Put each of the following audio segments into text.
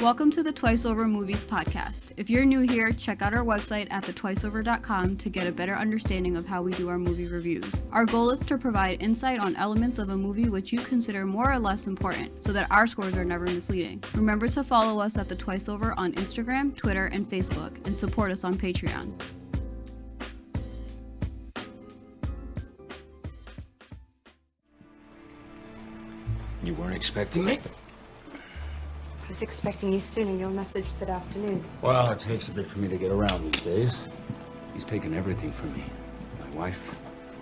Welcome to the Twice Over Movies podcast. If you're new here, check out our website at thetwiceover.com to get a better understanding of how we do our movie reviews. Our goal is to provide insight on elements of a movie which you consider more or less important, so that our scores are never misleading. Remember to follow us at the Twice Over on Instagram, Twitter, and Facebook, and support us on Patreon. You weren't expecting me? I was expecting you sooner. Your message said afternoon. Well, it takes a bit for me to get around these days. He's taken everything from me. My wife,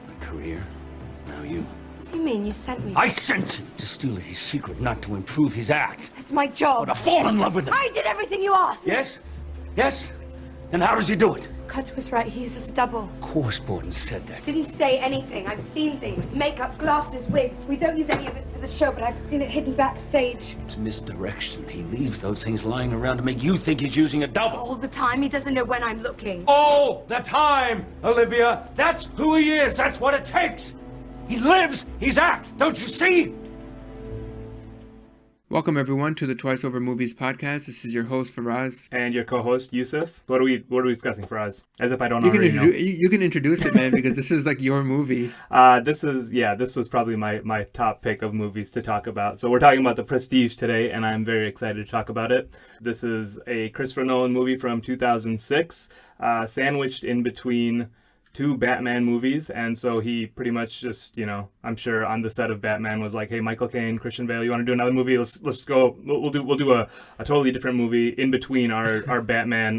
my career, now you. What do you mean? You sent me? I sent you to steal his secret, not to improve his act. It's my job. Or to fall in love with him. I did everything you asked. Yes? Yes? Then how does he do it? Cut was right. He uses a double. Of course Borden said that. Didn't say anything. I've seen things. Makeup, glasses, wigs. We don't use any of it for the show, but I've seen it hidden backstage. It's misdirection. He leaves those things lying around to make you think he's using a double. All the time. He doesn't know when I'm looking. All the time, Olivia. That's who he is. That's what it takes. He lives his act. Don't you see? Welcome everyone to the Twice Over Movies podcast. This is your host Faraz. And your co-host Yousuf. What are we discussing, Faraz? As if I don't already know. You can introduce it, man, because this is like your movie. This was probably my top pick of movies to talk about. So we're talking about The Prestige today, and I'm very excited to talk about it. This is a Christopher Nolan movie from 2006, sandwiched in between two Batman movies, and so he pretty much just, I'm sure on the set of Batman was like, hey, Michael Caine, Christian Bale, you want to do another movie? Let's go. We'll do a totally different movie in between our Batman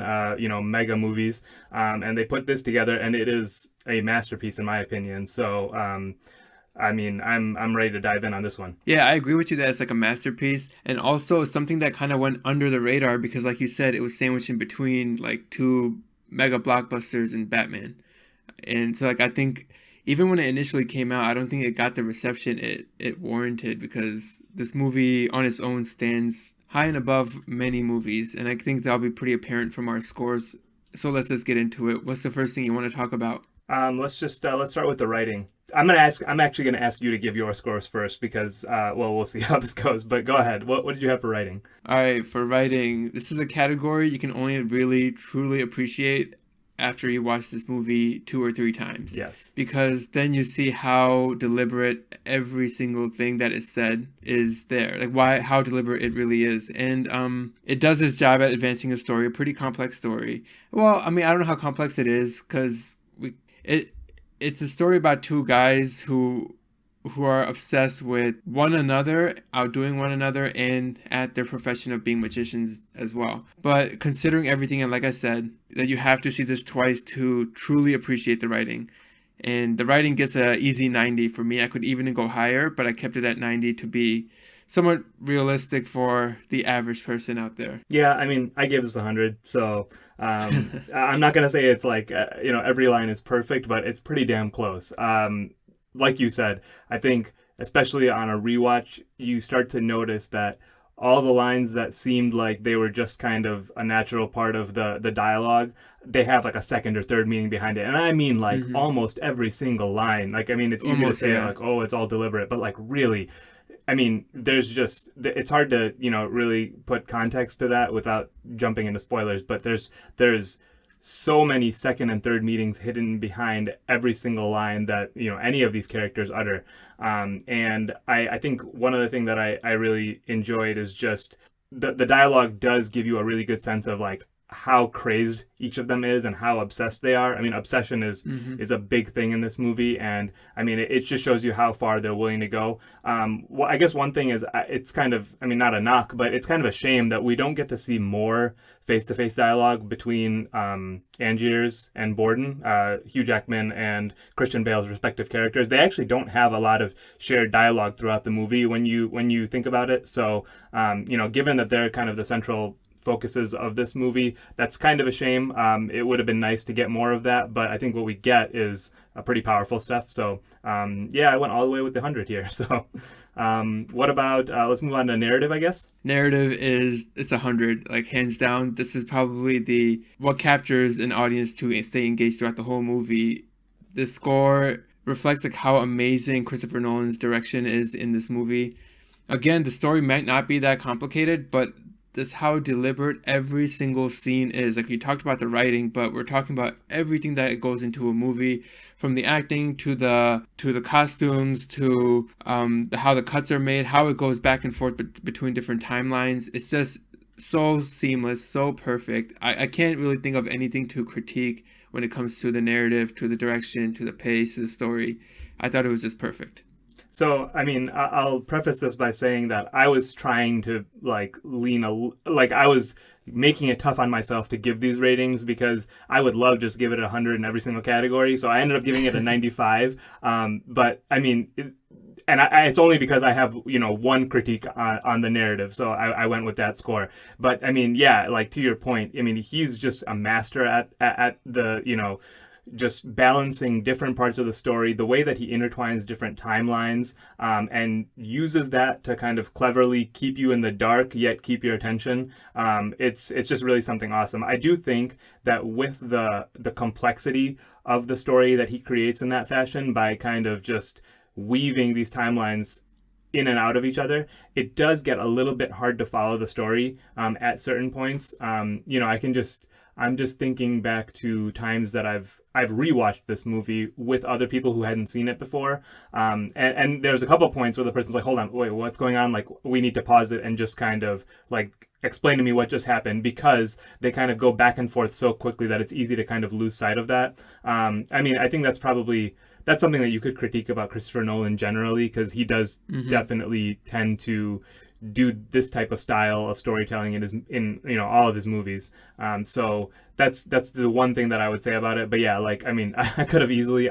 mega movies, and they put this together, and it is a masterpiece in my opinion. So I'm ready to dive in on this one. Yeah, I agree with you that it's like a masterpiece, and also something that kind of went under the radar because, like you said, it was sandwiched in between like two mega blockbusters in Batman. And so, I think even when it initially came out, I don't think it got the reception it warranted, because this movie on its own stands high and above many movies. And I think that'll be pretty apparent from our scores. So let's just get into it. What's the first thing you want to talk about? Let's start with the writing. I'm actually going to ask you to give your scores first because, we'll see how this goes. But go ahead. What did you have for writing? All right, for writing, this is a category you can only really, truly appreciate after you watch this movie 2 or 3 times. Yes. Because then you see how deliberate every single thing that is said is there. Like how deliberate it really is. And it does its job at advancing a story, a pretty complex story. Well, I don't know how complex it is, because it's a story about two guys who are obsessed with one another, outdoing one another, and at their profession of being magicians as well. But considering everything, and like I said, that you have to see this twice to truly appreciate the writing. And the writing gets an easy 90 for me. I could even go higher, but I kept it at 90 to be somewhat realistic for the average person out there. Yeah, I gave this 100, so I'm not going to say it's like, every line is perfect, but it's pretty damn close. Like you said, I think especially on a rewatch, you start to notice that all the lines that seemed like they were just kind of a natural part of the dialogue, they have like a second or third meaning behind it. And I mean like almost every single line. Like, it's easy to say like, oh, it's all deliberate, but like really, it's hard to, really put context to that without jumping into spoilers, but there's so many second and third meanings hidden behind every single line that any of these characters utter, and I think one other thing that I really enjoyed is just the dialogue does give you a really good sense of like how crazed each of them is and how obsessed they are. Obsession is a big thing in this movie, and it just shows you how far they're willing to go. Well, I guess one thing is it's kind of, not a knock, but it's kind of a shame that we don't get to see more face-to-face dialogue between Angiers and Borden, Hugh Jackman and Christian Bale's respective characters. They actually don't have a lot of shared dialogue throughout the movie when you think about it. So, given that they're kind of the central focuses of this movie, that's kind of a shame. It would have been nice to get more of that, but I think what we get is a pretty powerful stuff. So I went all the way with the 100 here. So what about let's move on to narrative, I guess. Narrative it's 100, like hands down. This is probably what captures an audience to stay engaged throughout the whole movie. The score reflects like how amazing Christopher Nolan's direction is in this movie. Again, the story might not be that complicated, but just how deliberate every single scene is. Like, we talked about the writing, but we're talking about everything that goes into a movie, from the acting to the costumes to how the cuts are made, how it goes back and forth between different timelines. It's just so seamless, so perfect. I can't really think of anything to critique when it comes to the narrative, to the direction, to the pace, to the story. I thought it was just perfect. So, I mean, I'll preface this by saying that I was trying to I was making it tough on myself to give these ratings because I would love just give it 100 in every single category. So I ended up giving it a 95. But I mean, it's only because I have, one critique on the narrative. So I went with that score. But I mean, yeah, like to your point, I mean, he's just a master at the, just balancing different parts of the story, the way that he intertwines different timelines, and uses that to kind of cleverly keep you in the dark yet keep your attention. It's just really something awesome. I do think that with the complexity of the story that he creates in that fashion, by kind of just weaving these timelines in and out of each other, it does get a little bit hard to follow the story at certain points. I'm just thinking back to times that I've rewatched this movie with other people who hadn't seen it before. And there's a couple points where the person's like, hold on, wait, what's going on? Like, we need to pause it and just kind of like explain to me what just happened, because they kind of go back and forth so quickly that it's easy to kind of lose sight of that. I mean, I think that's something that you could critique about Christopher Nolan generally, because he does definitely tend to do this type of style of storytelling in all of his movies. So that's the one thing that I would say about it. But yeah, like, I mean, I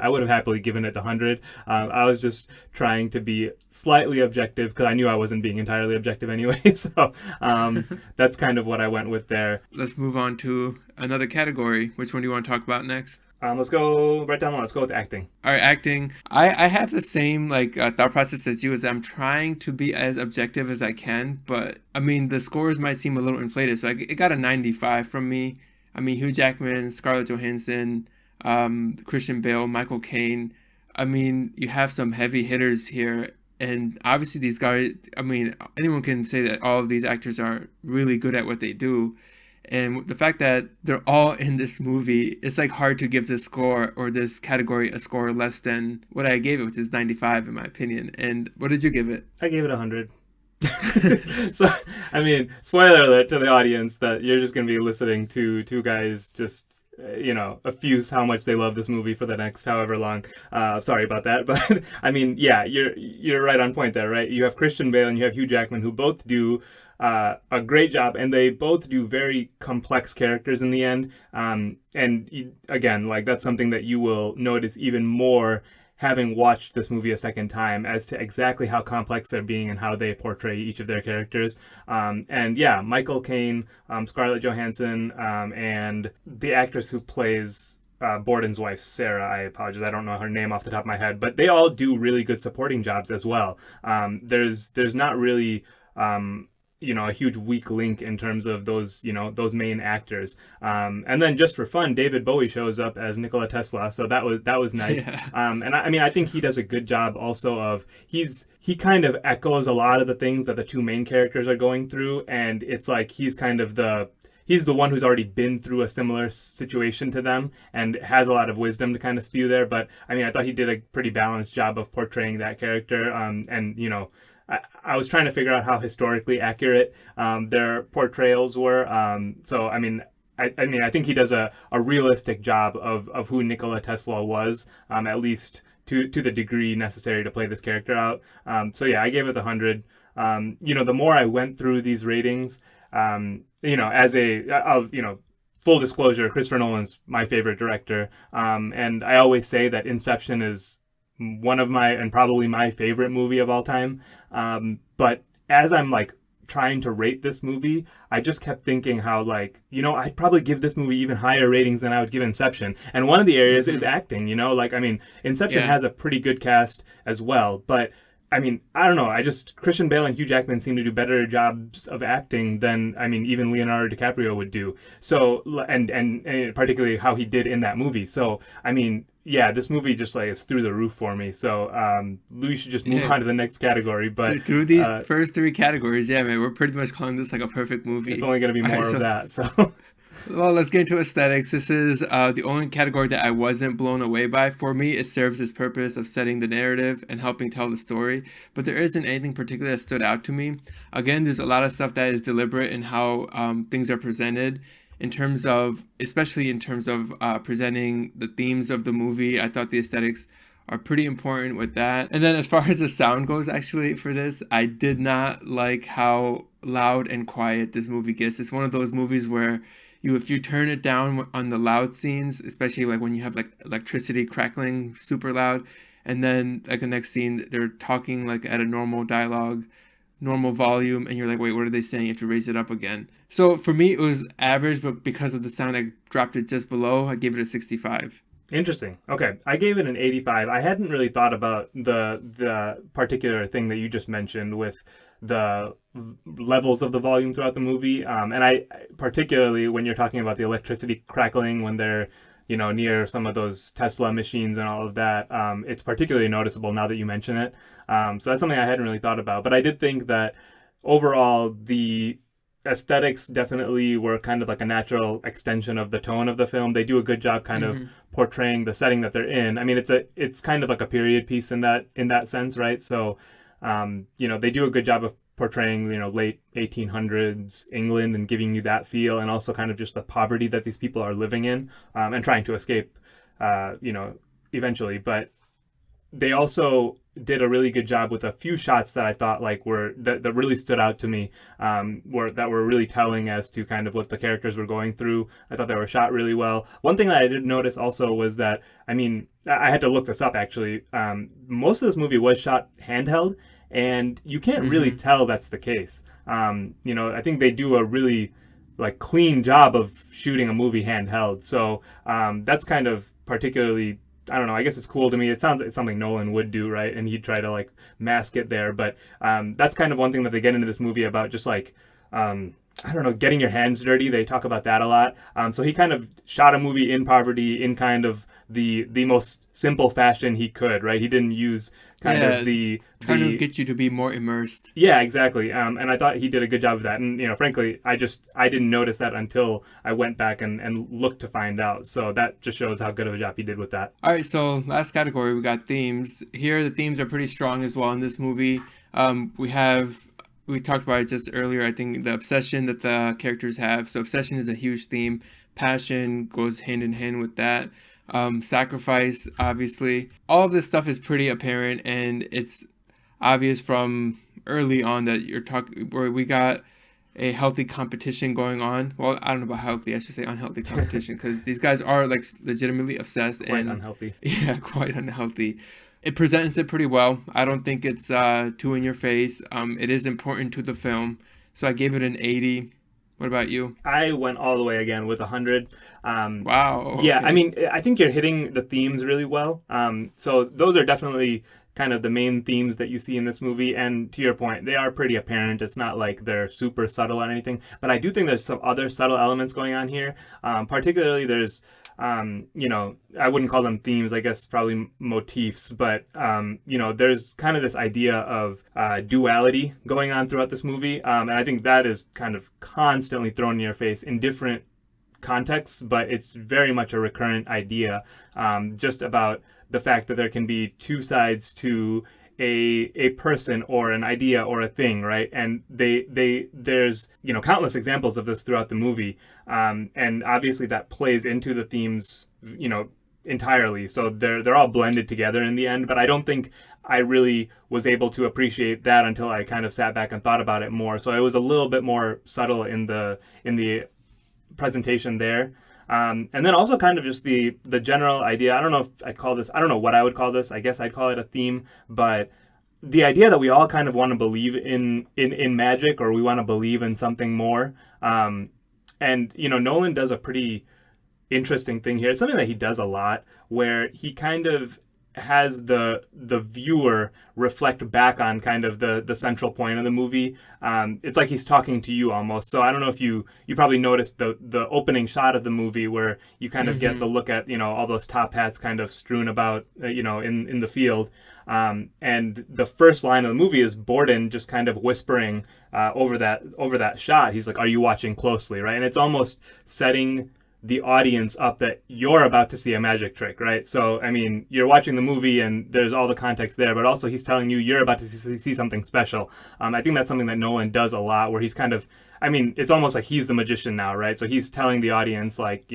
would have happily given it 100. I was just trying to be slightly objective because I knew I wasn't being entirely objective anyway. So that's kind of what I went with there. Let's move on to another category. Which one do you want to talk about next? Let's go right down the line. Let's go with acting. All right, acting. I have the same thought process as you. Is I'm trying to be as objective as I can, but I mean the scores might seem a little inflated. So it got a 95 from me. I mean, Hugh Jackman, Scarlett Johansson, Christian Bale, Michael Caine. I mean, you have some heavy hitters here, and obviously these guys. I mean, anyone can say that all of these actors are really good at what they do. And the fact that they're all in this movie, it's like hard to give this score or this category a score less than what I gave it, which is 95 in my opinion. And what did you give it? I gave it 100. So, I mean, spoiler alert to the audience that you're just going to be listening to two guys just, effuse how much they love this movie for the next however long. Sorry about that. But, I mean, yeah, you're right on point there, right? You have Christian Bale and you have Hugh Jackman, who both do a great job, and they both do very complex characters in the end. Again, like, that's something that you will notice even more having watched this movie a second time, as to exactly how complex they're being and how they portray each of their characters. And yeah, Michael Caine, Scarlett Johansson, and the actress who plays Borden's wife, Sarah, I apologize, I don't know her name off the top of my head, but they all do really good supporting jobs as well. There's not really a huge weak link in terms of those main actors. And then just for fun, David Bowie shows up as Nikola Tesla, so that was nice. Yeah. And I mean, I think he does a good job also of, he kind of echoes a lot of the things that the two main characters are going through, and it's like he's the one who's already been through a similar situation to them and has a lot of wisdom to kind of spew there. But I mean, I thought he did a pretty balanced job of portraying that character. I was trying to figure out how historically accurate their portrayals were. So, I mean, I think he does a realistic job of who Nikola Tesla was, at least to the degree necessary to play this character out. So yeah, I gave it 100. The more I went through these ratings, full disclosure, Christopher Nolan's my favorite director. And I always say that Inception is one of my, and probably my favorite movie of all time. But as I'm trying to rate this movie, I just kept thinking how I'd probably give this movie even higher ratings than I would give Inception. And one of the areas is acting, Inception has a pretty good cast as well, but I mean, I don't know. Christian Bale and Hugh Jackman seem to do better jobs of acting than, even Leonardo DiCaprio would do. So, and particularly how he did in that movie. So, I mean, yeah, this movie just like is through the roof for me. So we should just move on to the next category. But So through these first three categories, yeah, man, we're pretty much calling this like a perfect movie. it's only going to be more of that. So well, let's get into aesthetics. This is the only category that I wasn't blown away by. For me, it serves its purpose of setting the narrative and helping tell the story, but there isn't anything particular that stood out to me. Again, there's a lot of stuff that is deliberate in how things are presented. Especially in terms of presenting the themes of the movie, I thought the aesthetics are pretty important with that. And then as far as the sound goes, actually, for this, I did not like how loud and quiet this movie gets. It's one of those movies where if you turn it down on the loud scenes, especially like when you have like electricity crackling super loud, and then like the next scene they're talking like at a normal dialogue, normal volume, and you're like, wait, what are they saying? You have to raise it up again. So for me, it was average, but because of the sound, I dropped it just below. I gave it a 65. Interesting. Okay, I gave it an 85. I hadn't really thought about the particular thing that you just mentioned with the levels of the volume throughout the movie, and I particularly when you're talking about the electricity crackling when they're near some of those Tesla machines and all of that, it's particularly noticeable now that you mention it. So that's something I hadn't really thought about, but I did think that overall the aesthetics definitely were kind of like a natural extension of the tone of the film. They do a good job kind of portraying the setting that they're in. I mean, it's kind of like a period piece in that sense, right? So they do a good job of portraying, late 1800s England and giving you that feel, and also kind of just the poverty that these people are living in, and trying to escape, eventually. But they also did a really good job with a few shots that I thought like that really stood out to me, were really telling as to kind of what the characters were going through. I thought they were shot really well. One thing that I did notice also was that, I mean, I had to look this up actually. Most of this movie was shot handheld, and you can't really tell that's the case. I think they do a really like clean job of shooting a movie handheld. So that's kind of particularly, I don't know, I guess it's cool to me. It sounds like something Nolan would do, right? And he'd try to like mask it there. But that's kind of one thing that they get into this movie about, just like, I don't know, getting your hands dirty. They talk about that a lot. So he kind of shot a movie in poverty in kind of the most simple fashion he could, right? He didn't use kind of trying to get you to be more immersed. Yeah, exactly. And I thought he did a good job of that. And, frankly, I didn't notice that until I went back and looked to find out. So that just shows how good of a job he did with that. All right, so last category, we got themes. Here, the themes are pretty strong as well in this movie. We talked about it just earlier, I think, the obsession that the characters have. So obsession is a huge theme. Passion goes hand in hand with that. Sacrifice, obviously. All of this stuff is pretty apparent, and it's obvious from early on that you're talking where we got a healthy competition going on. Well, I don't know about healthy, I should say unhealthy competition, because these guys are like legitimately obsessed. Quite unhealthy. Yeah, quite unhealthy. It presents it pretty well. I don't think it's too in your face. It is important to the film, so I gave it an 80. What about you? I went all the way again with 100. Wow. Yeah, okay. I mean, I think you're hitting the themes really well. So those are definitely kind of the main themes that you see in this movie. And to your point, they are pretty apparent. It's not like they're super subtle or anything. But I do think there's some other subtle elements going on here. Particularly, there's, I wouldn't call them themes, I guess probably motifs. But, there's kind of this idea of duality going on throughout this movie. And I think that is kind of constantly thrown in your face in different contexts, but it's very much a recurrent idea, just about the fact that there can be two sides to a person or an idea or a thing, right? And there's countless examples of this throughout the movie, and obviously that plays into the themes entirely. So they're all blended together in the end. But I don't think I really was able to appreciate that until I kind of sat back and thought about it more. So it was a little bit more subtle in the presentation there. And then also kind of just the general idea. I don't know if I'd call this, I don't know what I would call this. I guess I'd call it a theme, but the idea that we all kind of want to believe in magic, or we want to believe in something more. And, Nolan does a pretty interesting thing here. It's something that he does a lot, where he kind of has the viewer reflect back on kind of the central point of the movie. It's like he's talking to you almost. So I don't know if you probably noticed the opening shot of the movie where you kind of get the look at, all those top hats kind of strewn about, in the field. And the first line of the movie is Borden just kind of whispering over that shot. He's like, "Are you watching closely?" Right? And it's almost setting the audience up that you're about to see a magic trick, right? So, I mean, you're watching the movie and there's all the context there, but also he's telling you you're about to see something special. I think that's something that Nolan does a lot, where he's kind of, it's almost like he's the magician now, right? So he's telling the audience, like,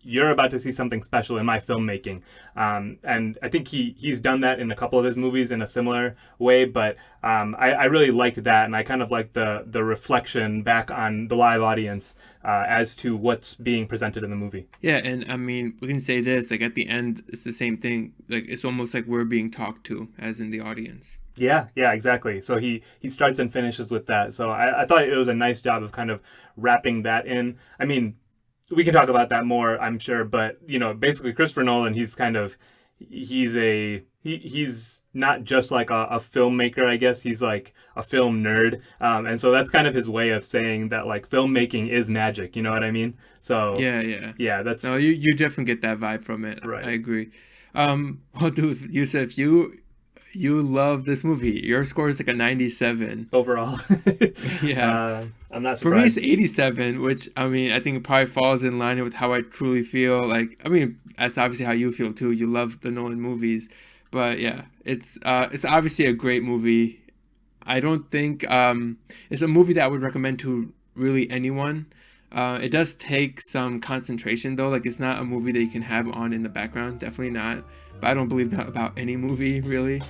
you're about to see something special in my filmmaking. And I think he's done that in a couple of his movies in a similar way, but I really liked that, and I kind of like the reflection back on the live audience as to what's being presented in the movie. Yeah, and we can say this, like at the end, it's the same thing. Like it's almost like we're being talked to, as in the audience. Yeah, exactly. So he starts and finishes with that. So I thought it was a nice job of kind of wrapping that in. We can talk about that more, I'm sure, but basically Christopher Nolan, he's not just like a filmmaker, I guess. He's like a film nerd, and so that's kind of his way of saying that, like, filmmaking is magic. You know what I mean? So yeah. That's no, you definitely get that vibe from it. Right. I agree. Well, dude, Yousuf, you love this movie. Your score is like a 97 overall. Yeah. I'm not surprised. For me, it's 87, which, I think it probably falls in line with how I truly feel. Like, that's obviously how you feel too. You love the Nolan movies. But yeah, it's obviously a great movie. I don't think it's a movie that I would recommend to really anyone. It does take some concentration though. Like, it's not a movie that you can have on in the background. Definitely not. But I don't believe that about any movie, really.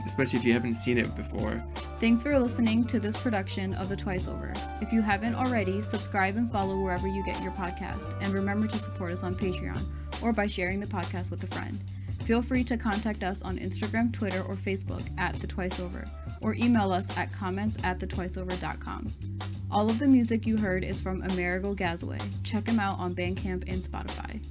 Especially if you haven't seen it before. Thanks for listening to this production of The Twice Over. If you haven't already, subscribe and follow wherever you get your podcast, and remember to support us on Patreon or by sharing the podcast with a friend. Feel free to contact us on Instagram, Twitter, or Facebook at The Twice Over, or email us at comments@thetwiceover.com. All of the music you heard is from Amerigo Gazaway. Check him out on Bandcamp and Spotify.